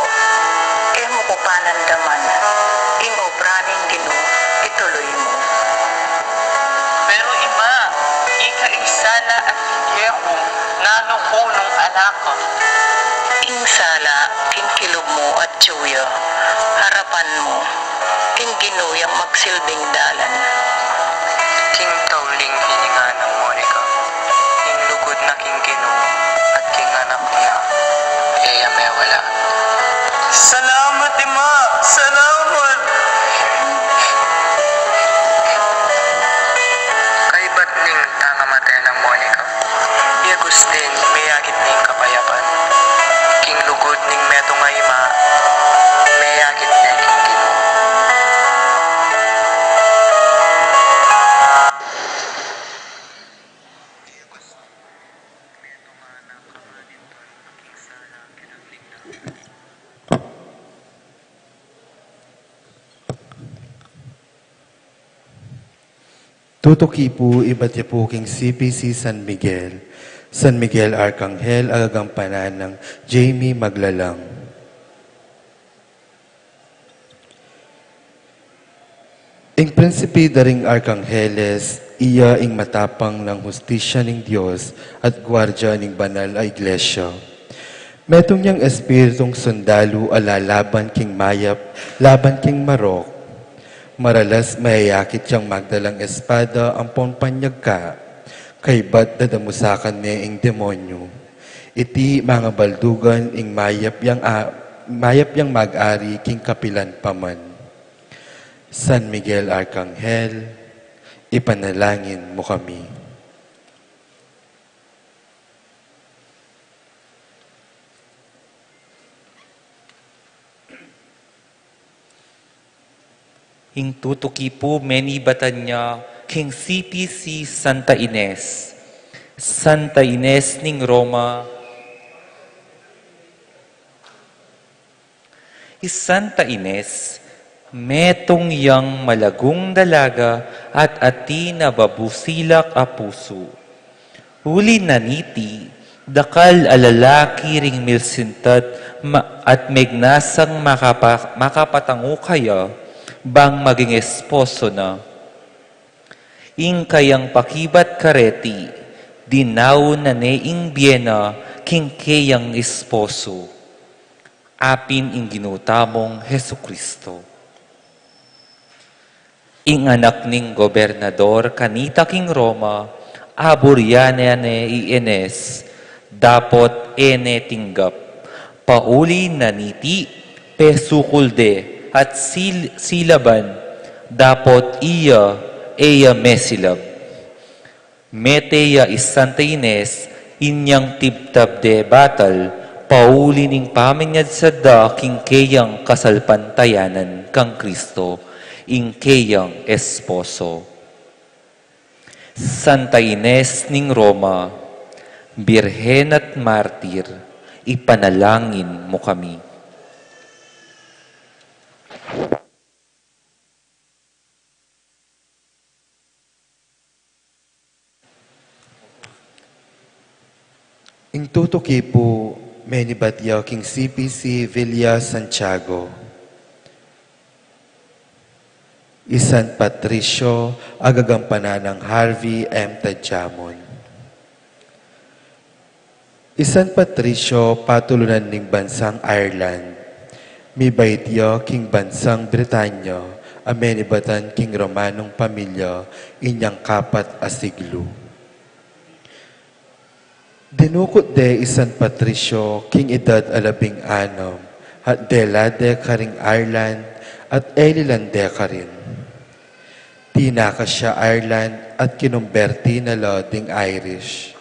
mo ko panandaman, ing obraning Ginoo, ituloy mo. Pero ima, ika-isala at iyeho, nanong ko nung anak ko. Ing sala, king kilog mo at tsuya, harapan mo, king ginuyang magsilbing dalan. King tauling hininga ng Monica, king lugod na king Ginoo, at king anak niya, may wala. Salamat, ima! Salamat! Kay ba't ning tangamatay ng Monica? I Agustin, may agit ning kapayapan. King lugod ning metong ayma, may agit na king Ginoo. Tutuki po iba't po king CPC San Miguel Arcangel agagampanan ng Jamie Maglalang. Ing prinsipe daring Arcangheles, iya ing matapang ng hustisya ning Dios at gwardya ning banal a iglesia. Metong niyang espiritong sundalo alalaban king mayap, laban king marok, maralas mayayakit siyang magdalang espada ang panyag ka, kay ba't dadamusakan niya ing demonyo. Iti mga baldugan ing mayap yang mag-ari king kapilan paman. San Miguel Arcangel, ipanalangin mo kami. Ing tutuki po meni Batanya, King CPC Santa Ines. Santa Ines ning Roma. Santa Ines, metong yang malagong dalaga at ati na babusilak a puso. Huli naniti, dakal alalaki ring milsintat at megnasang makapatango kaya, bang maging esposo na. Ing kayang pakibat kareti, dinaw na neing biena, king kayang esposo. Apin ing ginutamong Hesu Kristo. Ing anak ning gobernador kanita king Roma, aburyana ne ienes, dapot ene tinggap, pauli naniti, pesukulde, at silaban, dapot iya mesilab. Meteya is Santa Ines, inyang tibtab de batal, pauli ning paminyad sa king kayang kasalpantayanan kang Kristo, ing kayang esposo. Santa Ines ning Roma, Birhen at Martir, ipanalangin mo kami. Ing tutuki po, meni batyaw king CPC Villa Santiago. Isan Patricio, agagampanan ng Harvey M. Tadjamon. Isan Patricio, patulunan ng bansang Ireland. Mibaityo king bansang Britanya, amenibatan king Romanong pamilya, inyang kapat asiglo. Dinukot de Isan Patricio, king edad 16, at delade karing Ireland, at elilande ka rin. Tinaka siya Ireland at kinumberti na ding Irish.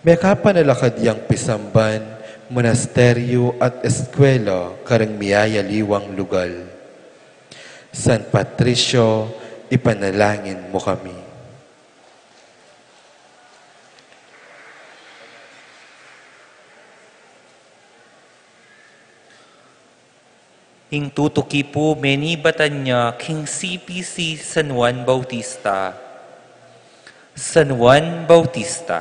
May kapanalakad yang pisamban, monasteryo at eskwela karang miyayaliwang lugal. San Patricio, ipanalangin mo kami. Ing tutuki po menibatan niya King CPC San Juan Bautista. San Juan Bautista.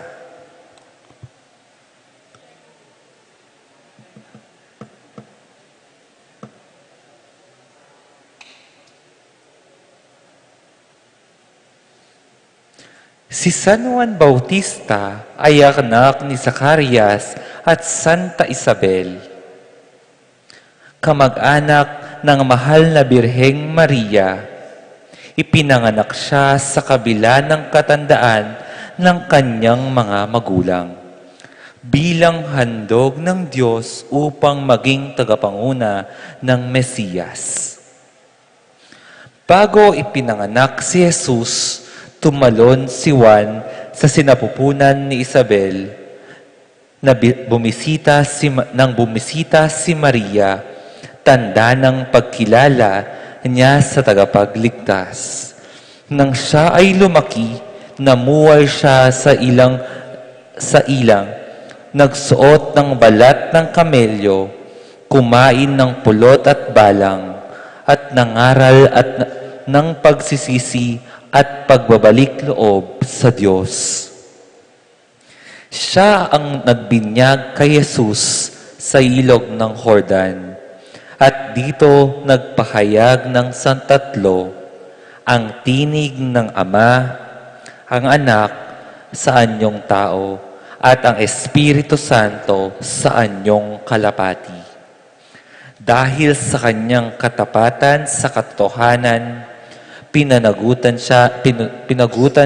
Si San Juan Bautista ay anak ni Zacarias at Santa Isabel. Kamag-anak ng mahal na Birheng Maria, ipinanganak siya sa kabila ng katandaan ng kanyang mga magulang bilang handog ng Diyos upang maging tagapanguna ng Mesiyas. Bago ipinanganak si Jesus, tumalon si Juan sa sinapupunan ni Isabel na bumisita si Maria, tanda ng pagkilala niya sa tagapagligtas. Nang siya ay lumaki, namuhay siya sa ilang, nagsuot ng balat ng kamelyo, kumain ng pulot at balang, at nangaral ng pagsisisi at pagbabalik loob sa Diyos. Siya ang nagbinyag kay Jesus sa ilog ng Jordan. At dito nagpahayag ng Santatlo, ang tinig ng Ama, ang Anak sa anyong tao, at ang Espiritu Santo sa anyong kalapati. Dahil sa kanyang katapatan sa katotohanan, pinagutan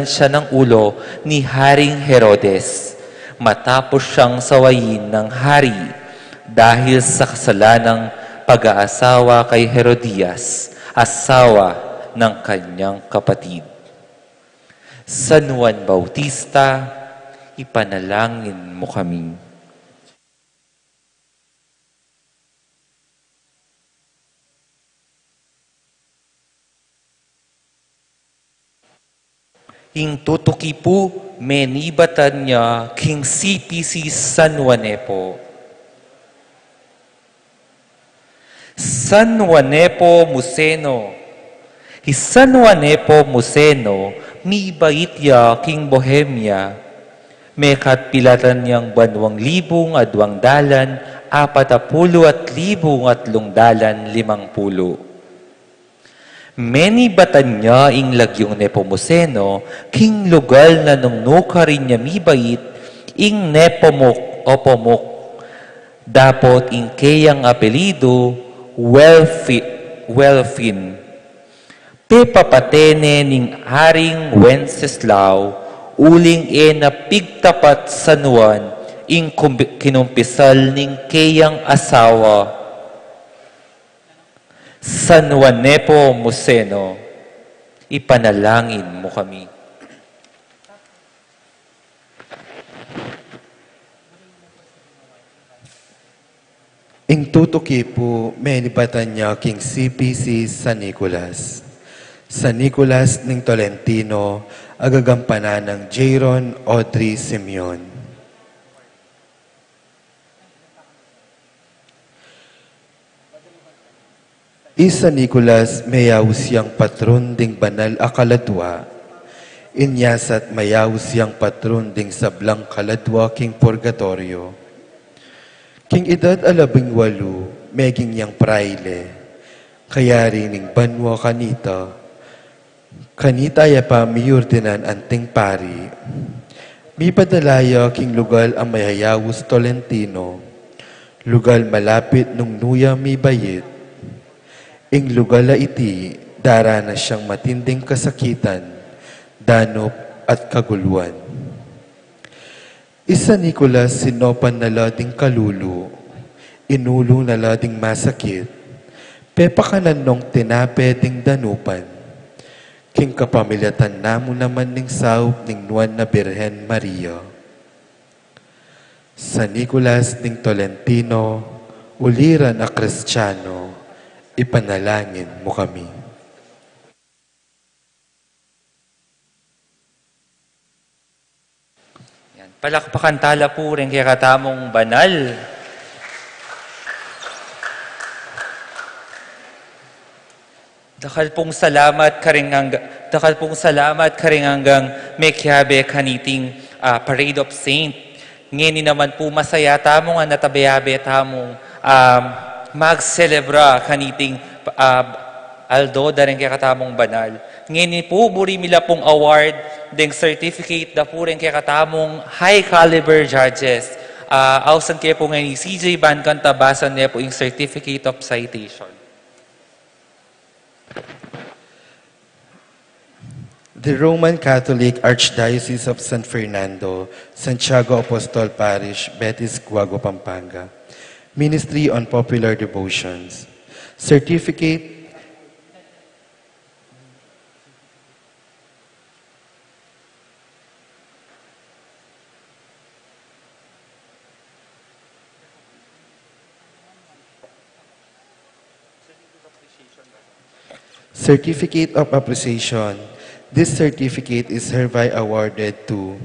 siya ng ulo ni Haring Herodes, matapos siyang sawayin ng hari dahil sa kasalanang pag-aasawa kay Herodias, asawa ng kanyang kapatid. San Juan Bautista, ipanalangin mo kami. Ing tutuki po, menibatan niya King CPC San Juanepo. San Juanepo Museno. San Juanepo Museno, mi baitya King Bohemia, may katpilatan niyang 2,000 adwang dalan, 40,000 50. Many batan niya ing lagyong Nepomuceno, king lugal na nungnuka rin niya mi bait, ing Nepomuk o Pomuk. Dapot ing kayang apelido, Welfin. Pepapatene ning Haring Wenceslao, uling na pigtapat San Juan, ing kinumpisal ning kayang asawa. San Juanepo Museno, ipanalangin mo kami. Ing tutuki po, menibatan niya King CPC San Nicolas. San Nicolas ning Tolentino, agagampanan ng Jaron Audrey Simeon. Isa Nicolas, mayaw siyang patron ding banal akaladwa. Inyasat mayaw siyang patron ding sablang kaladwa king purgatorio. King edad 18, meging yang praile, kaya rin banwa kanita, Kanitaya pa miyurtinan anting pari. Mi padalaya king lugal ang mayayawus Tolentino. Lugal malapit nung nuya mi bayit. Ing lugal la iti, dara na siyang matinding kasakitan, danop at kaguluan. Isa Nicolas sinopan na lading kalulu, inulo na lading masakit, pepakanan nung tinapeding danupan. King kapamilyatan namo naman ning saup ning nuan na Birhen Maria. Sa Nicolas ning Tolentino, uliran na Kristiyano, ipanalangin mo kami. Yan. Palakpakan tala po rin kaya katamong banal. Dakal pong salamat karing hanggang mekyabe kaniting Parade of Saint. Ngini naman po masaya tamong natabayabe tamong magselebra kaniting aldo daring kaya katamong banal. Ngini po buri mila pong award ding certificate da po rin kaya katamong high caliber judges. Ausan kaya po ngayon CJ Bancan tabasan niya po yung certificate of citation. The Roman Catholic Archdiocese of San Fernando, Santiago Apostol Parish, Betis, Guago, Pampanga. Ministry on Popular Devotions. Certificate Certificate of Appreciation. This certificate is hereby awarded to,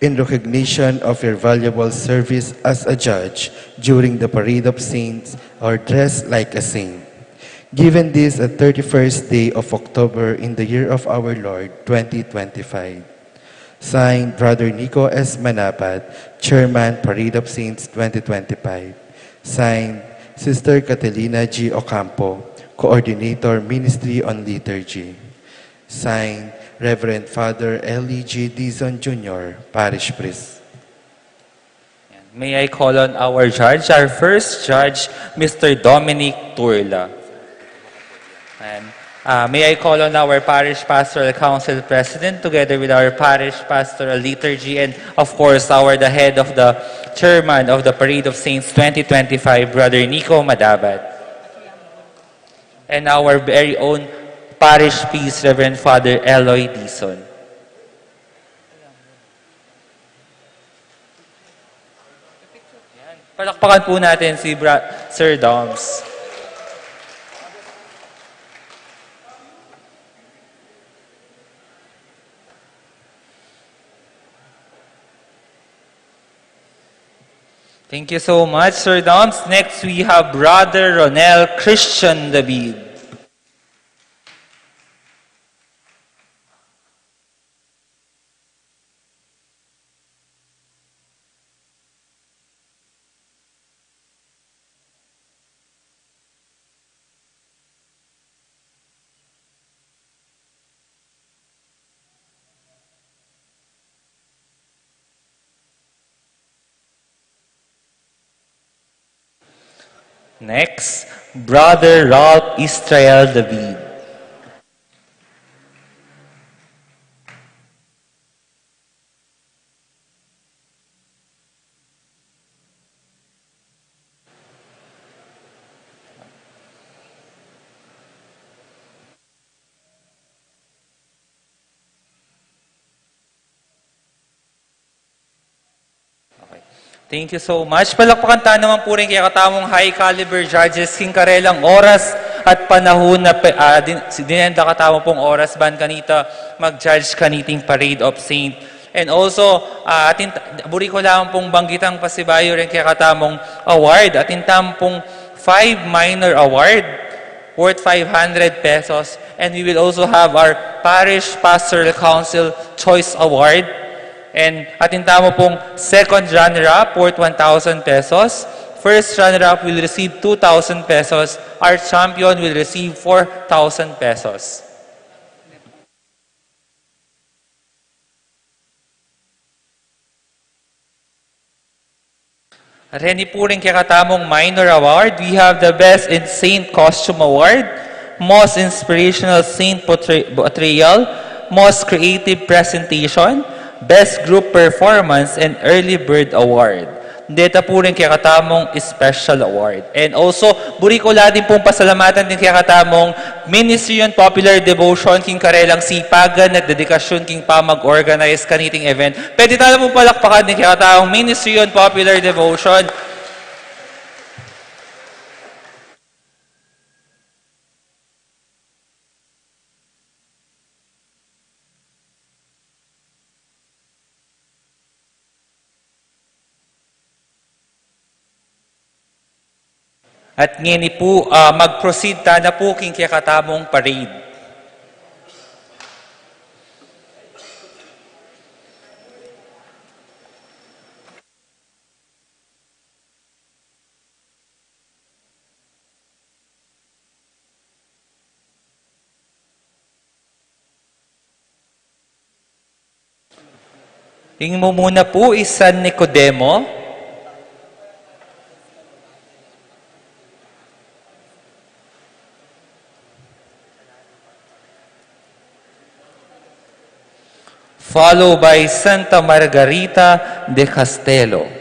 in recognition of your valuable service as a judge during the Parade of Saints or dressed like a saint. Given this at 31st day of October in the year of our Lord, 2025. Signed, Brother Nico S. Manapat, Chairman, Parade of Saints 2025. Signed, Sister Catalina G. Ocampo, Coordinator, Ministry on Liturgy. Signed, Reverend Father L.E. G. Dizon Jr., Parish Priest. May I call on our judge, our first judge, Mr. Dominic Turla. And may I call on our Parish Pastoral Council President together with our Parish Pastoral Liturgy and of course the head of the Chairman of the Parade of Saints 2025, Brother Nico Madabat. And our very own Parish Priest, Reverend Father Eloy Dizon. Palakpakan po natin si Sir Doms. Thank you so much, Sir Doms. Next, we have Brother Ronel Christian David. Next, Brother Ralph Israel David. Thank you so much. Palakpakan tayo naman po rin kaya katamong high caliber judges, king karelang oras at panahon na dinenda katamo pong oras ban kanita mag-judge kaniting Parade of Saint. And also, buri ko lang pong banggitang pasibayo rin kaya katamong award at pong 5 minor award worth 500 pesos. And we will also have our Parish Pastoral Council Choice Award. And atintamo pong second runner-up worth 1,000 pesos. First runner-up will receive 2,000 pesos. Our champion will receive 4,000 pesos. Reni po rin kakatamong minor award. We have the Best in Saint Costume Award, Most Inspirational Saint Portrayal, Most Creative Presentation, Best Group Performance, and Early Bird Award. Dito po rin kakatamong Special Award. And also, buri ko din pong pasalamatan din kakatamong Ministry on Popular Devotion, king karelang sipagan at dedikasyon king pa mag-organize kaniting event. Pwede tayo pong palakpakan din kakatamong Ministry on Popular Devotion. At ngayon po, mag-proceed na po king kakatamong parade. Tingin mo muna po is San Nicodemo. Followed by Santa Margarita de Castelo.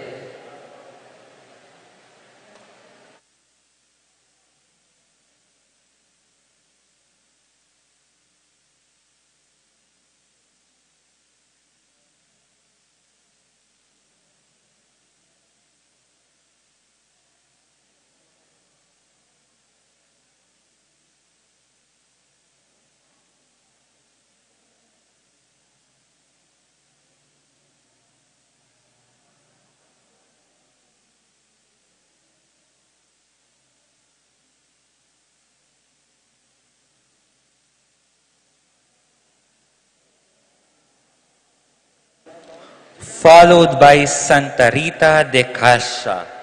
Followed by Santa Rita de Cascia.